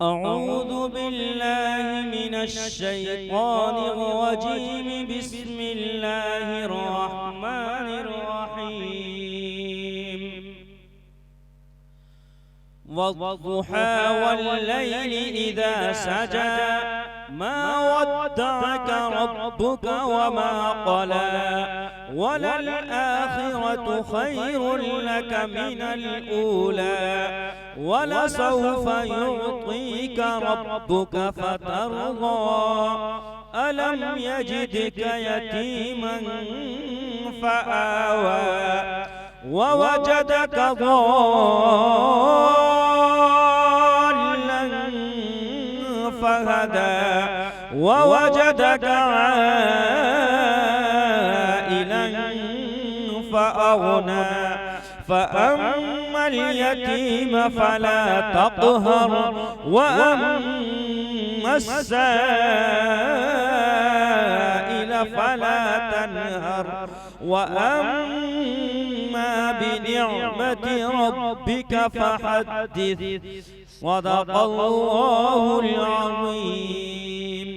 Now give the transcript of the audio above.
أعوذ بالله من الشيطان الرجيم. بسم الله الرحمن الرحيم. والضحى والليل إذا سجى ما ودعك ربك وما قلى وللآخرة خير لك من الأولى ولسوف يعطيك ربك فترضى ألم يجدك يتيما فآوى ووجدك ضالا فهدى ووجدك عائلا فأغنى فأما اليتيم فلا تقهر وأما السائل فلا تنهر وأما بنعمة ربك فحدث. صدق الله العظيم.